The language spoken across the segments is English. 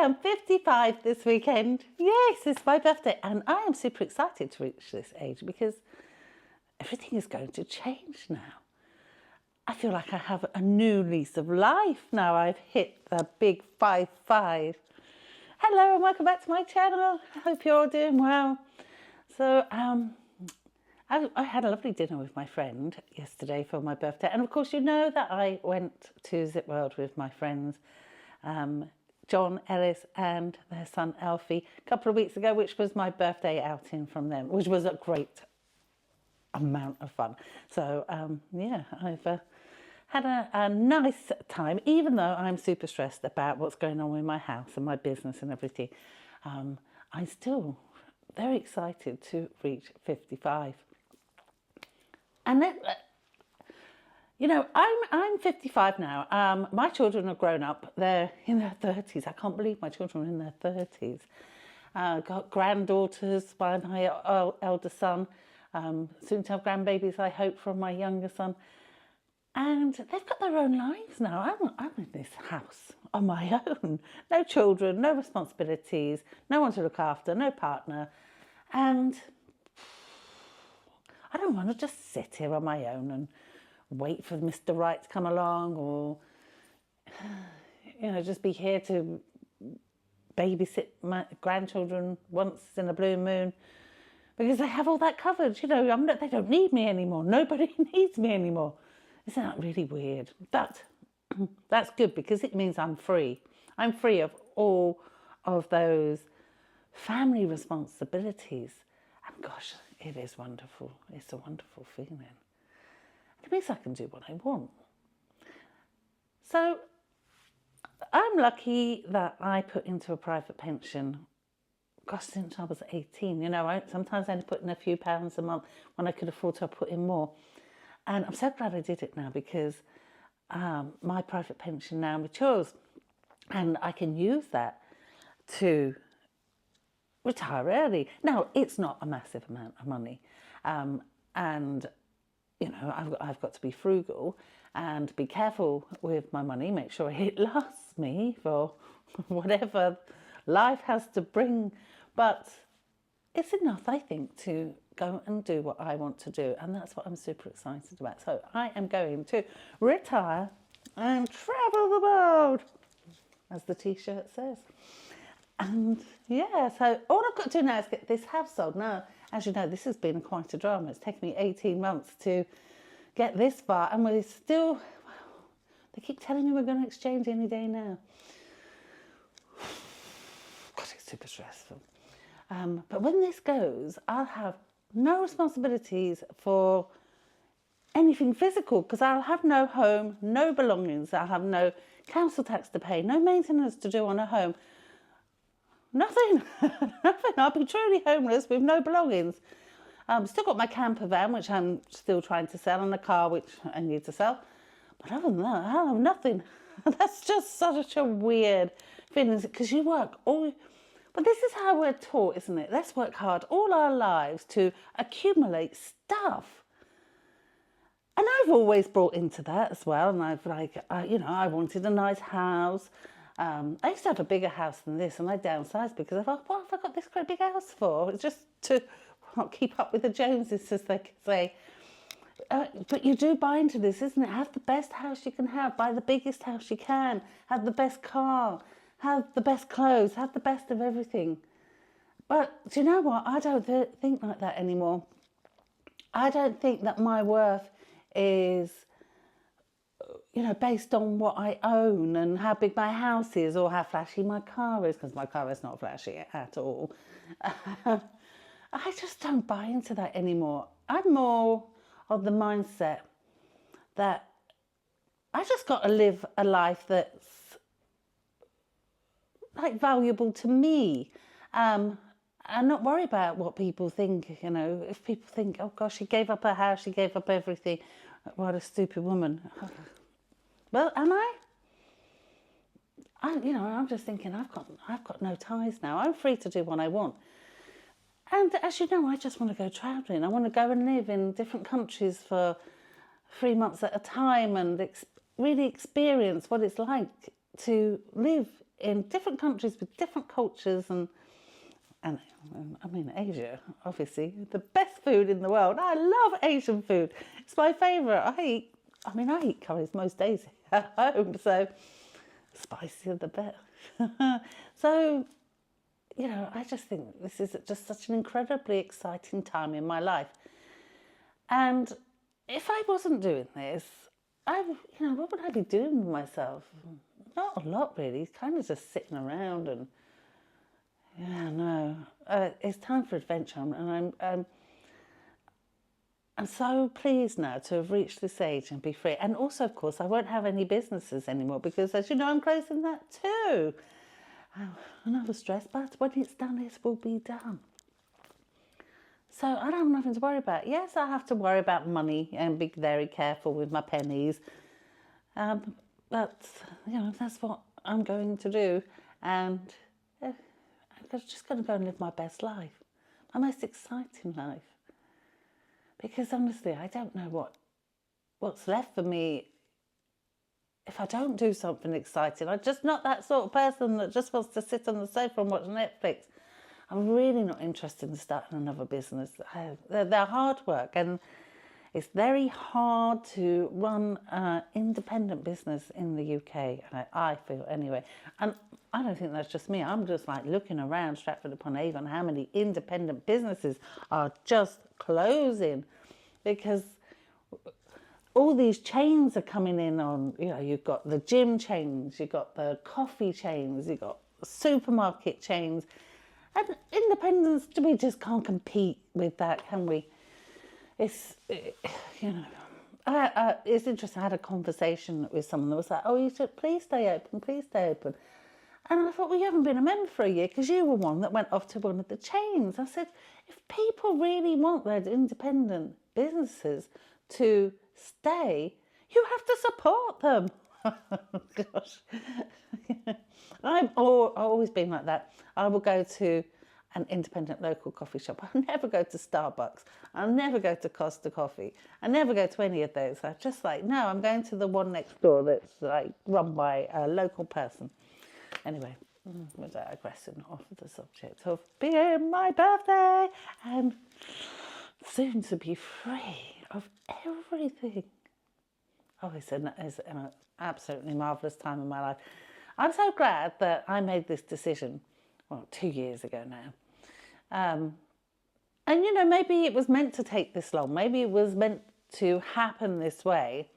am 55 this weekend. Yes, it's my birthday. And I am super excited to reach this age because everything is going to change now. I feel like I have a new lease of life now. I've hit the big 5-5. Hello and welcome back to my channel. I hope you're all doing well. So I had a lovely dinner with my friend yesterday for my birthday. And of course, you know that I went to Zip World with my friends, John, Ellis and their son Alfie a couple of weeks ago, which was my birthday outing from them, which was a great amount of fun. So yeah, I've had a nice time, even though I'm super stressed about what's going on with my house and my business and everything. I'm still very excited to reach 55. And then, you know, I'm 55 now. My children are grown up. They're in their 30s. I can't believe my children are in their 30s. Got granddaughters by my elder son. Soon to have grandbabies, I hope, from my younger son. And they've got their own lives now. I'm in this house on my own. No children, no responsibilities, no one to look after, no partner. And I don't want to just sit here on my own and wait for Mr. Right to come along, or, you know, just be here to babysit my grandchildren once in a blue moon, because they have all that covered. You know, they don't need me anymore. Nobody needs me anymore. Isn't that really weird? That's good, because it means I'm free. I'm free of all of those family responsibilities. And gosh, it is wonderful. It's a wonderful feeling. It means I can do what I want. So I'm lucky that I put into a private pension, gosh, since I was 18. You know, sometimes I only put in a few pounds a month when I could afford to put in more. And I'm so glad I did it now, because my private pension now matures and I can use that to retire early. Now, it's not a massive amount of money. And, you know, I've got to be frugal and be careful with my money, make sure it lasts me for whatever life has to bring. But it's enough, I think, to go and do what I want to do. And that's what I'm super excited about. So I am going to retire and travel the world, as the t-shirt says. And yeah, so all I've got to do now is get this house sold. Now, as you know, this has been quite a drama. It's taken me 18 months to get this far, and we're still, they keep telling me we're going to exchange any day now. God, it's super stressful. But when this goes, I'll have no responsibilities for anything physical, because I'll have no home, no belongings. I'll have no council tax to pay, no maintenance to do on a home. Nothing, nothing. I'll be truly homeless with no belongings. Still got my camper van, which I'm still trying to sell, and a car, which I need to sell. But other than that, I'll have nothing. That's just such a weird feeling, because you work all... But this is how we're taught, isn't it? Let's work hard all our lives to accumulate stuff. And I've always brought into that as well. And you know, I wanted a nice house. I used to have a bigger house than this, and I downsized because I thought, what have I got this great big house for? It's just to not keep up with the Joneses, as they say. But you do buy into this, isn't it? Have the best house you can have. Buy the biggest house you can. Have the best car. Have the best clothes. Have the best of everything. But do you know what? I don't think like that anymore. I don't think that my worth is, you know, based on what I own and how big my house is or how flashy my car is, because my car is not flashy at all. I just don't buy into that anymore. I'm more of the mindset that I just got to live a life that's like valuable to me, and not worry about what people think. You know, if people think, oh gosh, she gave up her house, she gave up everything, what a stupid woman. Well, am I? You know, I'm just thinking, I've got no ties now. I'm free to do what I want. And as you know, I just want to go travelling. I want to go and live in different countries for 3 months at a time and really experience what it's like to live in different countries with different cultures and I mean, Asia, obviously, the best food in the world. I love Asian food. It's my favourite. I eat curries most days at home, so spicier the better. So, I just think this is just such an incredibly exciting time in my life. And if I wasn't doing this, what would I be doing with myself? Not a lot, really. Kind of just sitting around and, it's time for adventure, and I'm so pleased now to have reached this age and be free. And also, of course, I won't have any businesses anymore because, as you know, I'm closing that too. Another stress, but when it's done, it will be done. So I don't have nothing to worry about. Yes, I have to worry about money and be very careful with my pennies. But, that's what I'm going to do. And I'm just going to go and live my best life, my most exciting life. Because honestly, I don't know what's left for me if I don't do something exciting. I'm just not that sort of person that just wants to sit on the sofa and watch Netflix. I'm really not interested in starting another business. They're hard work, and it's very hard to run an independent business in the UK, I feel anyway. And I don't think that's just me. I'm just like looking around Stratford-upon-Avon, how many independent businesses are just closing because all these chains are coming in on, you've got the gym chains, you've got the coffee chains, you've got supermarket chains. And independents, we just can't compete with that, can we? It's, it's interesting. I had a conversation with someone that was like, oh, you should please stay open, please stay open. And I thought, well, you haven't been a member for a year because you were one that went off to one of the chains. I said, if people really want their independent businesses to stay, you have to support them. Gosh. I've always been like that. I will go to an independent local coffee shop. I'll never go to Starbucks. I'll never go to Costa Coffee. I never go to any of those. I'm just like, no, I'm going to the one next door that's like run by a local person. Anyway, we're digressing off the subject of being my birthday and soon to be free of everything. Oh, it's an absolutely marvellous time in my life. I'm so glad that I made this decision, 2 years ago now. And, maybe it was meant to take this long. Maybe it was meant to happen this way.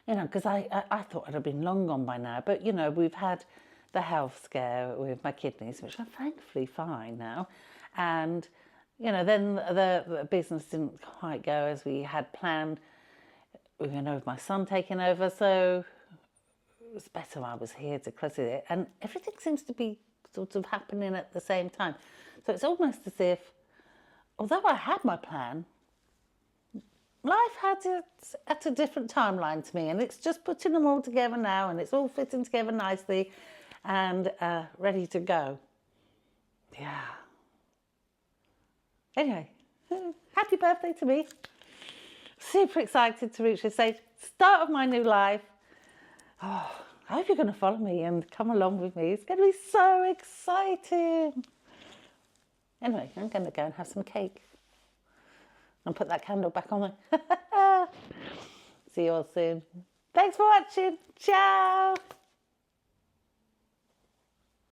Because I thought I'd have been long gone by now. But, we've had the health scare with my kidneys, which are thankfully fine now. And, then the business didn't quite go as we had planned. With my son taking over, so it was better I was here to close it. And everything seems to be sort of happening at the same time. So it's almost as if, although I had my plan, life had it at a different timeline to me, and it's just putting them all together now, and it's all fitting together nicely and ready to go. Yeah. Anyway, happy birthday to me. Super excited to reach this stage, start of my new life. Oh, I hope you're going to follow me and come along with me. It's going to be so exciting. Anyway, I'm going to go and have some cake and put that candle back on there. See you all soon. Thanks for watching. Ciao.